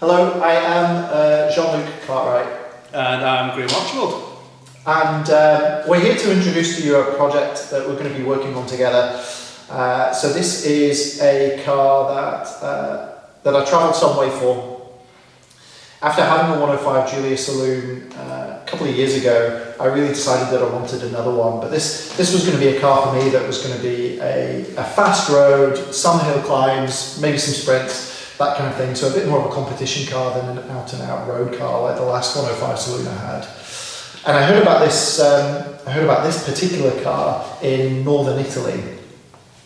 Hello, I am Jean-Luc Cartwright. And I'm Graham Archibald. And we're here to introduce to you a project that we're going to be working on together. So this is a car that I travelled some way for. After having a 105 Giulia saloon a couple of years ago, I really decided that I wanted another one. But this was going to be a car for me that was going to be a fast road, some hill climbs, maybe some sprints, that kind of thing. So a bit more of a competition car than an out-and-out road car like the last 105 saloon I had. And I heard about this particular car in northern Italy.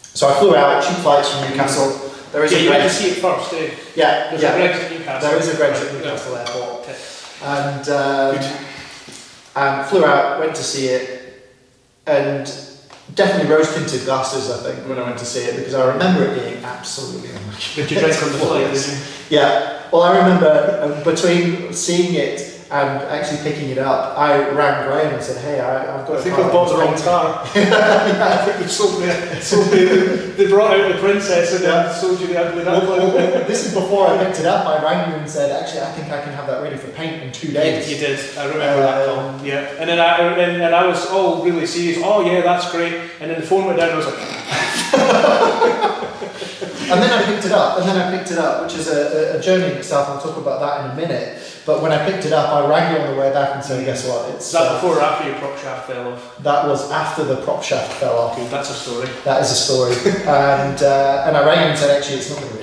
So I flew out, cheap flights from Newcastle. There is you went to see it first, eh? Yeah, There's a Greggs at Newcastle. There is a Greggs at Newcastle Airport. And flew out, went to see it, and definitely rose-tinted glasses, I think, when I went to see it, because I remember it being absolutely Did you drink on the flight, did you? Yeah. Well, I remember between seeing it and actually picking it up, I rang Graham and said, "Hey, I've got." I think I've bought the wrong car. I think you sold me. They brought out the princess and then sold you the ugly duckling. This is before I picked it up. I rang you and said, "Actually, I think I can have that ready for paint in 2 days." You did. I remember that call. Yeah. And then I was all really serious. Oh yeah, that's great. And then the phone went down. And I was like. And then I picked it up, which is a journey in itself. I'll talk about that in a minute. But when I picked it up, I rang you on the way back and said, "Guess what? It's." Is that before or after your prop shaft fell off? That was after the prop shaft fell off. Good, that's a story. That is a story. and I rang you and said, "Actually, it's not going to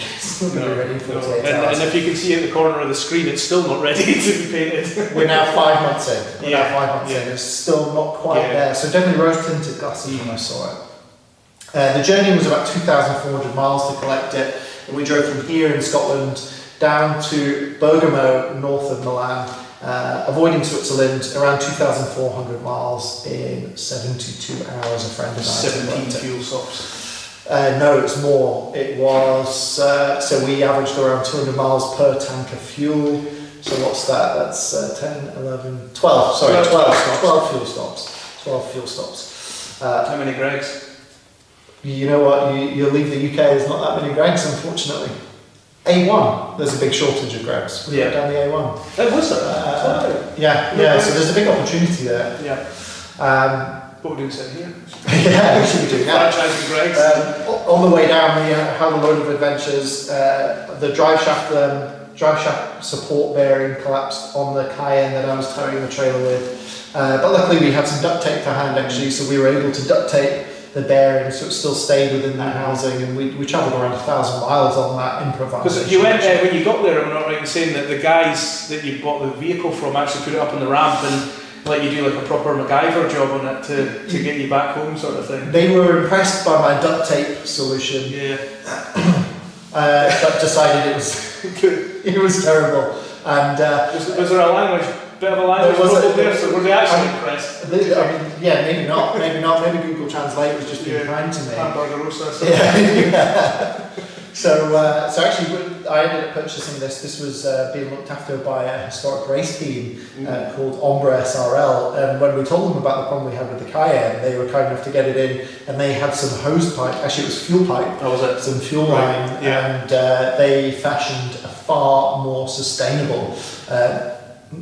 be ready in 48 hours." And if you can see at the corner of the screen, it's still not ready to be painted. We're now 5 months in. It's still not quite there. So definitely rose-tinted glasses when I saw it. The journey was about 2,400 miles to collect it, and we drove from here in Scotland down to Bergamo, north of Milan, avoiding Switzerland, around 2,400 miles in 72 hours. A friend and I 17 fuel stops. No, it's more. It was, so we averaged around 200 miles per tank of fuel. So what's that? That's 10, 11, 12, sorry, 12 fuel stops. 12 fuel stops. How many Greggs? You know what, you leave the UK, there's not that many Greggs, unfortunately. A1, there's a big shortage of Greggs. Yeah. Down the A1. Oh, was there? Yeah, so there's a big opportunity there. Yeah. What we're doing here? Yeah, we should be doing that. Franchising Greggs. On the way down, we had a load of adventures. The drive shaft support bearing collapsed on the Cayenne that I was towing the trailer with. But luckily we had some duct tape to hand actually, so we were able to duct tape the bearing so it still stayed within that housing, and we travelled around 1,000 miles on that improvisation. Because you went when you got there, I'm not right in saying that the guys that you bought the vehicle from actually put it up on the ramp and let you do like a proper MacGyver job on it to get you back home, sort of thing. They were impressed by my duct tape solution. Yeah. But decided it was terrible. And was there a bit of a language problem there? So were they actually impressed? Maybe not. Maybe Google Translate was just being kind to me. So actually, I ended up purchasing this. This was being looked after by a historic race team called Ombre SRL. And when we told them about the problem we had with the Cayenne, they were kind enough to get it in, and they had some hose pipe. Actually, it was fuel pipe. Oh, was it? Some fuel line, and they fashioned a far more sustainable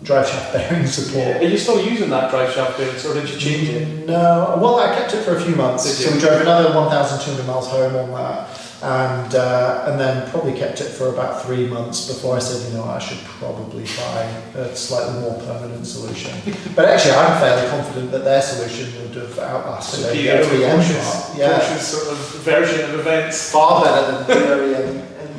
drive shaft bearing support. Are you still using that drive shaft bearing, or did you change it? No, well, I kept it for a few months. So we drove another 1,200 miles home on that, and then probably kept it for about 3 months before I said, I should probably buy a slightly more permanent solution. But actually, I'm fairly confident that their solution would have outlasted the OEM part. Porsche's sort of version of events. Far better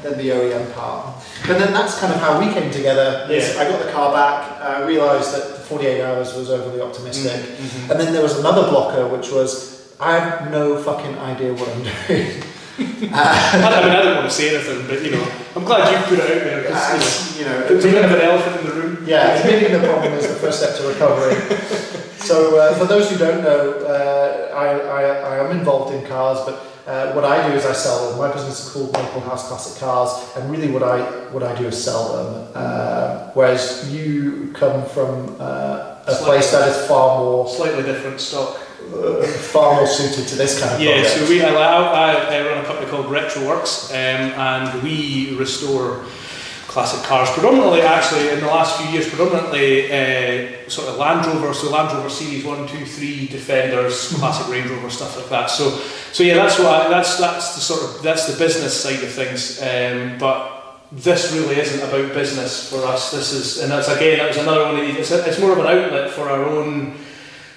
than the OEM part. But then that's kind of how we came together. I got the car back, I realised that 48 hours was overly optimistic. And then there was another blocker, which was, I have no fucking idea what I'm doing. I don't want to say anything, but I'm glad you put it out there, because it's a bit of an elephant in the room. Yeah, admitting the problem is the first step to recovery. So for those who don't know, I am involved in cars, but what I do is I sell them. My business is called Maple House Classic Cars, and really what I do is sell them. Whereas you come from a place that is far more slightly different stock, far more suited to this kind of project. So I run a company called Retroworks, and we restore classic cars, predominantly actually in the last few years, predominantly sort of Land Rover, so Land Rover Series 1, 2, 3, Defenders, classic Range Rover, stuff like that. So yeah, that's the business side of things. But this really isn't about business for us. This is, and that was another one. It's more of an outlet for our own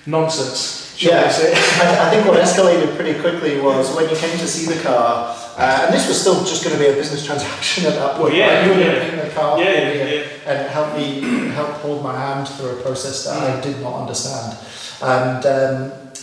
nonsense. Yeah, I think what escalated pretty quickly was when you came to see the car, and this was still just going to be a business transaction at that point. Yeah, right? You were going to bring the car for me yeah. and help hold my hand through a process that I did not understand. And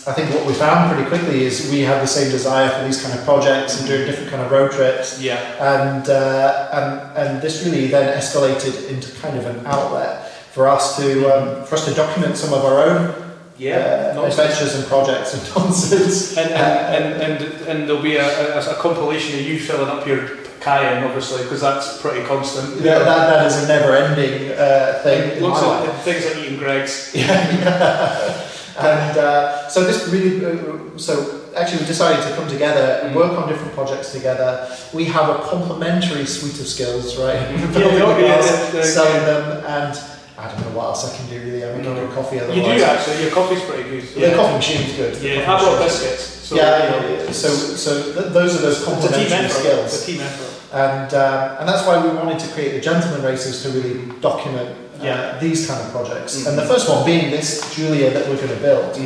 I think what we found pretty quickly is we have the same desire for these kind of projects and doing different kind of road trips. Yeah. And this really then escalated into kind of an outlet for us to document some of our own adventures and projects and nonsense. And there'll be a compilation of you filling up your Cayenne, obviously, because that's pretty constant. Yeah, that is a never-ending thing. Lots of things like eating Greggs. And so this really, so actually we decided to come together and work on different projects together. We have a complementary suite of skills, right? Building cars, selling them, and I don't know what else I can do really. I make a good coffee otherwise. You do actually, your coffee's pretty good. The coffee machine's good. Yeah, I brought biscuits. So those are those complementary skills. It's a team effort. And that's why we wanted to create the Gentleman Races to really document these kind of projects. And the first one being this Giulia that we're going to build.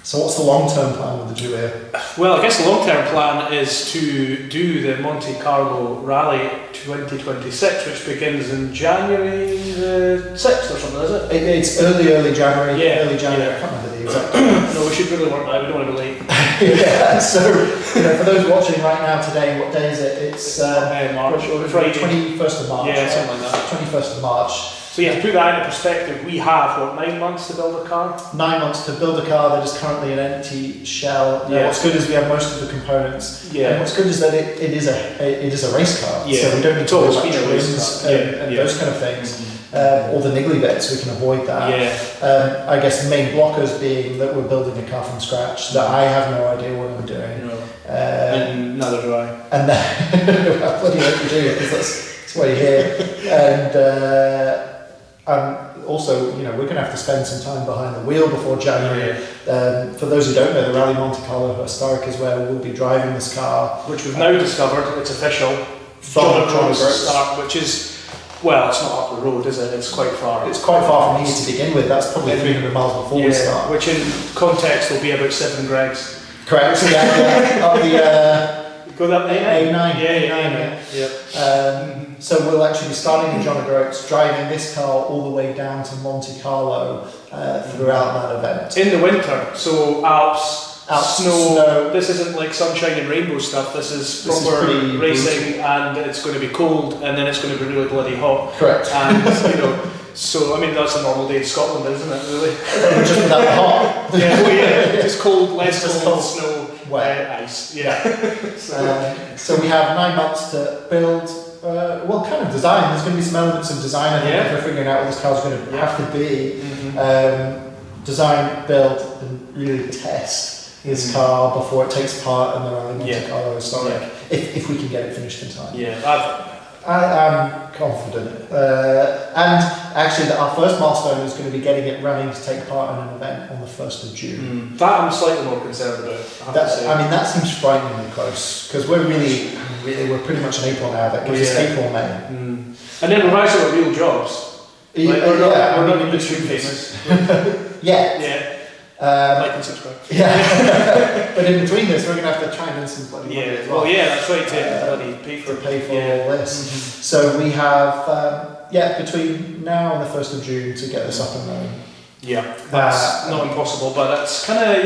So what's the long-term plan with the Giulia? Well, I guess the long-term plan is to do the Monte Carlo Rally 2026, which begins in January the 6th or something, is it? It's early January. Yeah. Early January. I can't remember the exact. No, we should really work now. We don't want to be late. Yeah. So for those watching right now today, what day is it? It's March. Friday, 21st of March. Yeah, something like that. 21st of March. So yeah, to put that into perspective, we have, 9 months to build a car? 9 months to build a car that is currently an empty shell. What's good is we have most of the components. Yeah. And what's good is that it is a race car. Yeah. So we don't need to worry about trims and Yeah. those kind of things. All the niggly bits, we can avoid that. Yeah. I guess the main blockers being that we're building a car from scratch, that I have no idea what I'm doing. No. And neither do I. And I bloody hope you do, because that's why you're here. And also, we're going to have to spend some time behind the wheel before January. For those who don't know, the Rally Monte Carlo Historic is where we'll be driving this car. Which we've now discovered, it's official. From John start, which is, well, it's not up the road, is it? It's quite far. It's quite far from here to begin with. That's probably 300 miles before we start. Which in context will be about 7 Greggs. Correct. So up the go that A9. Yeah. So we'll actually be starting in John O'Groats, driving this car all the way down to Monte Carlo throughout that event. In the winter, so Alps, snow. This isn't like sunshine and rainbow stuff. This is proper racing, and it's going to be cold, and then it's going to be really bloody hot. Correct. And so I mean that's a normal day in Scotland, isn't it? Really? Just without the hot. Just cold, less cold, snow, wet, ice. Yeah. So we have 9 months to build. Kind of design. There's going to be some elements of design. I think we're figuring out what this car's going to have to be. Design, build, and really test this car before it takes part in the Rally Monte Carlo Historic. If we can get it finished in time. I'm confident. And actually, our first milestone is going to be getting it running to take part in an event on the 1st of June. That I'm slightly more concerned about. That seems frighteningly close, because we're pretty much in April now. That gives us April, May. And then we've actually got real jobs. We're not industry famous. Like and subscribe. But in between this, we're going to have to try and earn some bloody money as well. That's right. To pay for all this. So we have between now and the 1st of June to get this up and running. Yeah, that's not impossible, but that's kind of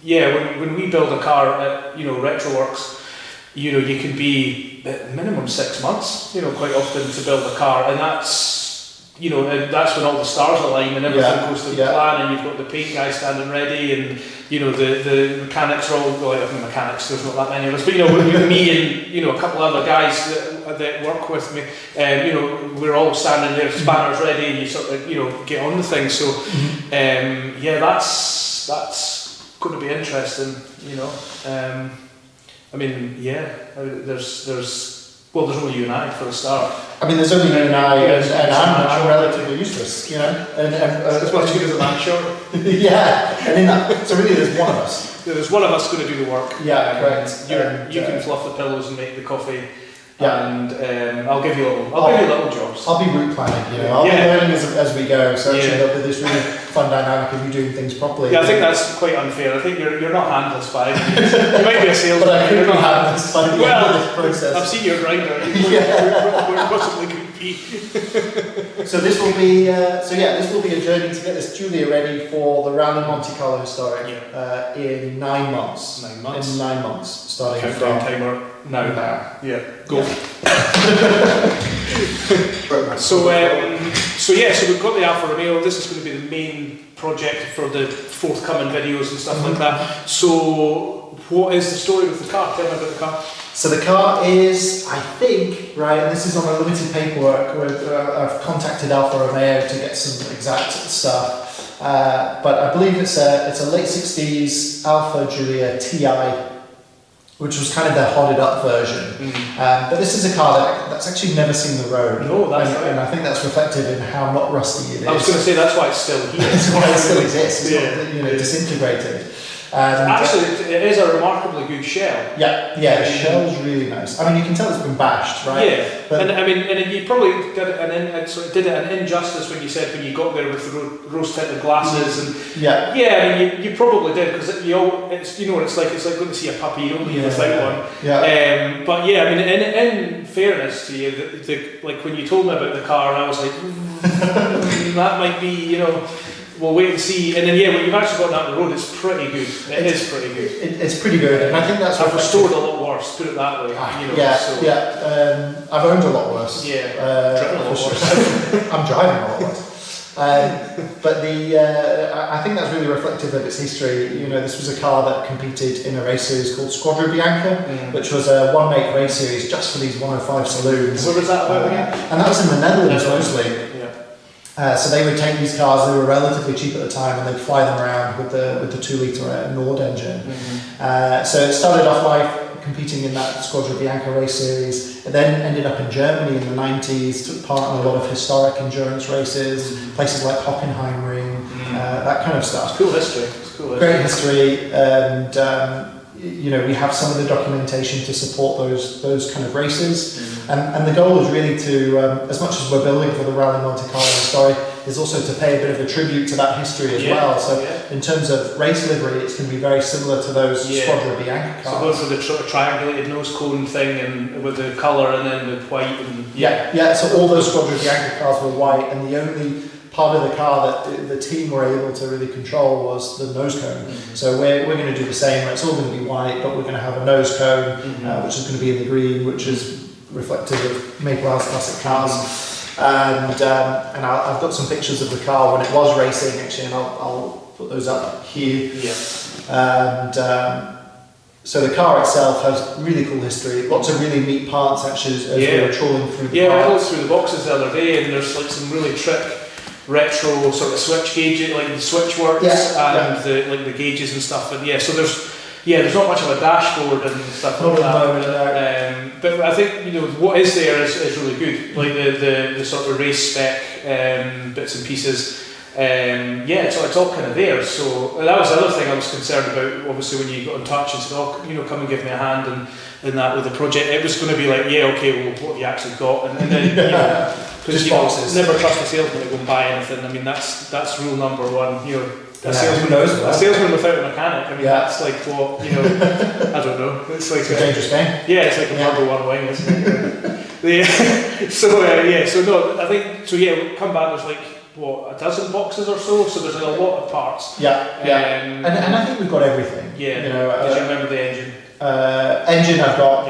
when we build a car at Retroworks, you can be at minimum 6 months, quite often to build a car, and that's. And that's when all the stars align and everything goes to plan, and you've got the paint guy standing ready, and the mechanics are all mechanics. There's not that many of us, but me and a couple other guys that work with me, we're all standing there, spanners ready, and you sort of get on with things. So that's going to be interesting. There's Well, there's only you and I for a start. I mean, there's only you and I, Yeah, and I'm relatively useless, you know. As much as a man short. Yeah, and in that, so really there's one of us. There's one of us going to do the work. Yeah, correct. You can fluff the pillows and make the coffee. Yeah. And I'll give you little jobs. I'll be route planning, you know. I'll be learning as we go. So actually there'll be this really fun dynamic of you doing things properly. Yeah, I think that's quite unfair. I think you're not handless by any means. You might be a salesman, but I could you're be not handless by the end of this process. I've seen your grinder. Where possibly could be. So this will be this will be a journey to get this Giulia ready for the Rally Monte Carlo Historic in 9 months. 9 months. In 9 months, starting Countdown from timer now. Yeah, go. So we've got the Alfa Romeo. This is going to be the main project for the forthcoming videos and stuff like that. So what is the story with the car? Tell me about the car. So the car is, I think, right, and this is on a limited paperwork, I've contacted Alfa Romeo to get some exact stuff, but I believe it's a late 60s Alfa Giulia TI, which was kind of their hodded up version. But this is a car that's actually never seen the road. No, that's right. And I think that's reflected in how not rusty it is. I was going to say that's why it's still here. That's why it still exists. It's not, disintegrated. Actually, it is a remarkably good shell. Yeah, the shell's really nice. I mean, you can tell it's been bashed, right? Yeah, but and you probably did it an injustice when you got there with the rose tinted glasses and I mean, you probably did because it's like going to see a puppy. You don't leave without one. Yeah. But yeah, I mean, in fairness to you, like when you told me about the car, I was like, that might be, we'll wait and see. And then when you've actually got out the road, it's pretty good. It's pretty good. It's pretty good, and I think that's. I've restored a lot worse. Put it that way. I've owned a lot worse. Yeah, driven a lot worse. I'm driving a lot worse. But I think that's really reflective of its history. This was a car that competed in a race series called Squadra Bianca, which was a one-make race series just for these 105 saloons. Where was that about again? And that was in the Netherlands mostly. So they would take these cars, they were relatively cheap at the time, and they'd fly them around with the 2-litre Nord engine. So it started off life competing in that Squadra Bianca race series. It then ended up in Germany in the 90s, took part in a lot of historic endurance races, places like Hockenheimring, that kind of stuff. It's cool history. Great history, and we have some of the documentation to support those kind of races. And the goal is really to, as much as we're building for the Rally Monte Carlo story, is also to pay a bit of a tribute to that history as well. So in terms of race livery, it's going to be very similar to those Squadra Bianca cars. So those are the triangulated nose cone thing, and with the colour, and then the white. And So all those Squadra Bianca cars were white, and the only part of the car that the team were able to really control was the nose cone. So we're going to do the same. It's all going to be white, but we're going to have a nose cone, which is going to be in the green, which is reflective of Maple classic cars. And I've got some pictures of the car when it was racing actually, and I'll put those up here. And so the car itself has really cool history, lots of really neat parts actually as we were trawling through the I looked through the boxes the other day, and there's like some really retro sort of switch gauges, like the switch works and the gauges and stuff. And so there's not much of a dashboard and stuff like that. But I think what is there is really good, like the sort of race spec bits and pieces. It's all kind of there. So that was the other thing I was concerned about. Obviously, when you got in touch and said, come and give me a hand and that with the project, it was going to be like, what have you actually got? And then because you never trust a salesman to go and buy anything. I mean, that's rule number one. A salesman without a mechanic. I mean, that's like what I don't know. It's like a dangerous game. Yeah, it's like a number one wing, isn't it? So I think we'll come back. There's like a dozen boxes or so. So there's like a lot of parts. And I think we've got everything. Did you remember the engine? Engine I've got.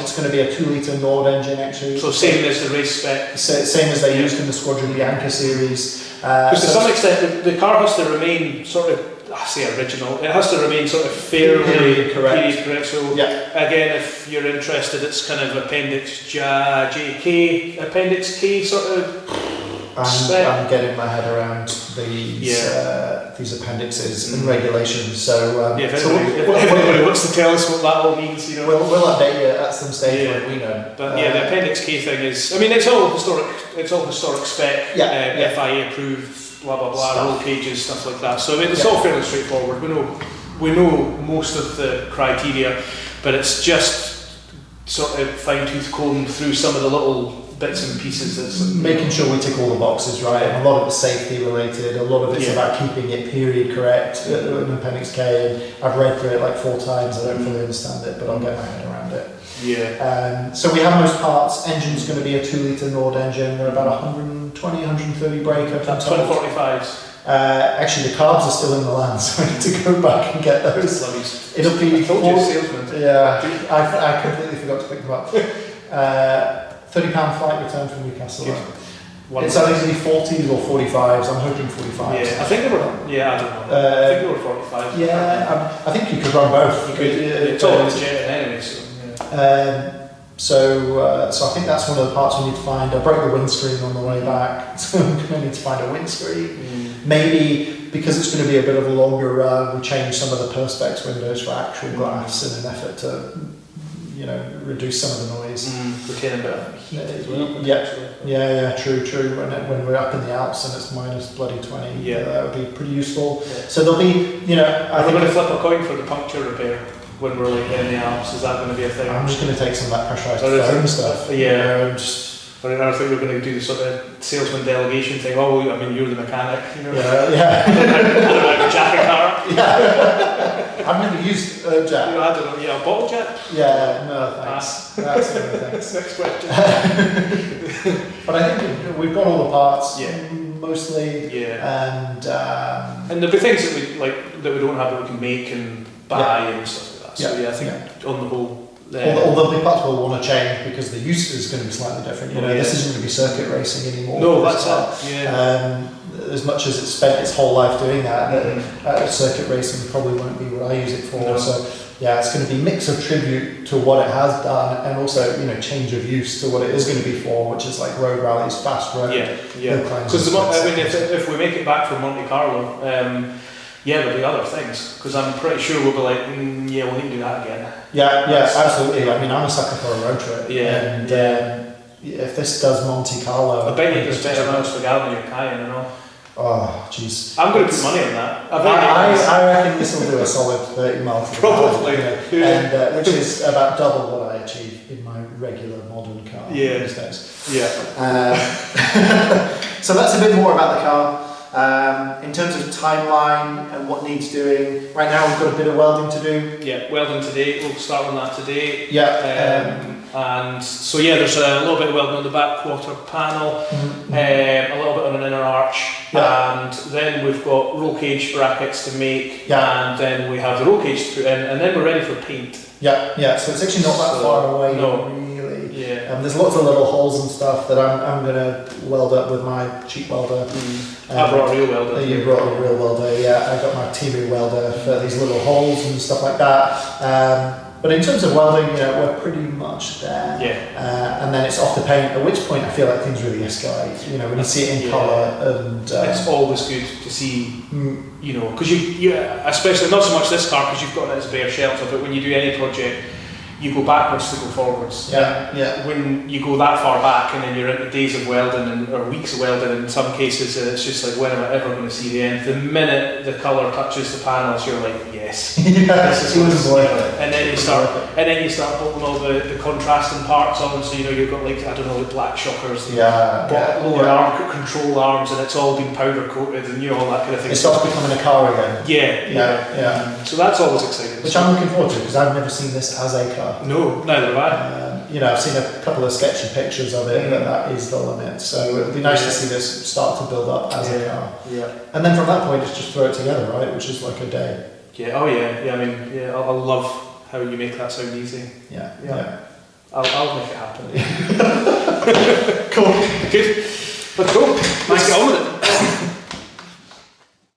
It's going to be a 2-litre Nord engine actually. So same as the race spec. Same as they used in the Squadra Bianca series. Because to some extent, the car has to remain sort of, I say original. It has to remain sort of fairly correct. So again, if you're interested, it's kind of Appendix JK, Appendix K sort of I'm getting my head around these appendixes and regulations. So if anybody wants to tell us what that all means, we'll update you at some stage when we know. But the Appendix K thing is, I mean, it's all historic spec, FIA approved, blah blah blah, roll cages, stuff like that. So it's all fairly straightforward. We know most of the criteria, but it's just sort of fine-tooth comb through some of the little bits and pieces. That's making sure we tick all the boxes, right? And a lot of it's safety related, a lot of it's about keeping it period correct in Appendix K, and I've read through it like 4 times, I don't fully understand it, but I'll get my head around it. So we have most parts. Engine's going to be a 2-litre Nord engine, they're about 120, 130 brake. That's 1245s. Actually, the carbs are still in the land, so I need to go back and get those. It'll be. I told you, salesman. Yeah, I completely forgot to pick them up. £30 flight return from Newcastle. It's either going to be 40s or 45s. I'm hoping 45s. Yeah, I think they were. Yeah, I don't know. I think they were 45s. Yeah, I think you could run both. You could. It's all legit anyway. So I think that's one of the parts we need to find. I broke the windscreen on the way back, so I'm going to need to find a windscreen. Maybe because it's going to be a bit of a longer run, we change some of the Perspex windows for actual glass in an effort to, reduce some of the noise. Retain a bit of heat as well. Yeah, true. When we're up in the Alps and it's minus bloody 20, that would be pretty useful. Yeah. So there'll be, Are we going to flip a coin for the puncture repair when we're like in the Alps? Is that going to be a thing? I'm just going to take some of that pressurised foam stuff. I think we're going to do the sort of salesman delegation thing. Oh, I mean, you're the mechanic. I don't know, jack a car. Yeah. I've never used a jack. I don't know. Yeah, a bottle jack. Yeah, no thanks. Absolutely thanks. Next question. But I think we've got all the parts. Mostly. Yeah. And there'll be things that we don't have that we can make and buy and stuff like that. So I think on the whole. Although the parts will want to change because the use is going to be slightly different. This isn't going to be circuit racing anymore. No, that's it. As much as it's spent its whole life doing that, circuit racing probably won't be what I use it for. No. So it's going to be a mix of tribute to what it has done and also change of use to what it is going to be for, which is like road rallies, fast road. Because if we make it back from Monte Carlo. There'll be other things, because I'm pretty sure we'll be like, we'll need to do that again. Absolutely. I mean, I'm a sucker for a road trip. If this does Monte Carlo... I bet you it's better miles per gallon than your Cayenne and all. Oh, jeez. I'm going to put money on that. I reckon this will do a solid 30 miles per gallon. Probably. And which is about double what I achieve in my regular modern car these days. So that's a bit more about the car. In terms of timeline and what needs doing, right now we've got a bit of welding to do. Welding today, we'll start on that today. And so there's a little bit of welding on the back quarter panel, a little bit on an inner arch, and then we've got roll cage brackets to make, and then we have the roll cage to put in, and then we're ready for paint. So it's actually not that far away, really. There's lots of little holes and stuff that I'm going to weld up with my cheap welder. I brought a real welder. You brought a real welder, I got my Timu welder for these little holes and stuff like that. But in terms of welding, we're pretty much there. And then it's off the paint, at which point I feel like things really escalate. When you see it in colour, and it's always good to see, because you especially not so much this car because you've got it as a bare shelter, but when you do any project, you go backwards to go forwards. When you go that far back and then you're into days of welding or weeks of welding in some cases, it's just like, when am I ever going to see the end? The minute the colour touches the panels, you're like, yes. This is what's, and then you start putting all the contrasting parts on, so you've got like black shockers, lower arm control arms, and it's all been powder coated and all that kind of thing. It starts becoming a car again. So that's always exciting. Which I'm looking forward to, because I've never seen this as a car. No, neither have I. I've seen a couple of sketchy pictures of it, but that is the limit. So it would be nice to see this start to build up as a car. And then from that point, it's just throw it together, right? Which is like a day. I love how you make that sound easy. I'll make it happen. Cool. Good. Let's go. Let's get on with it.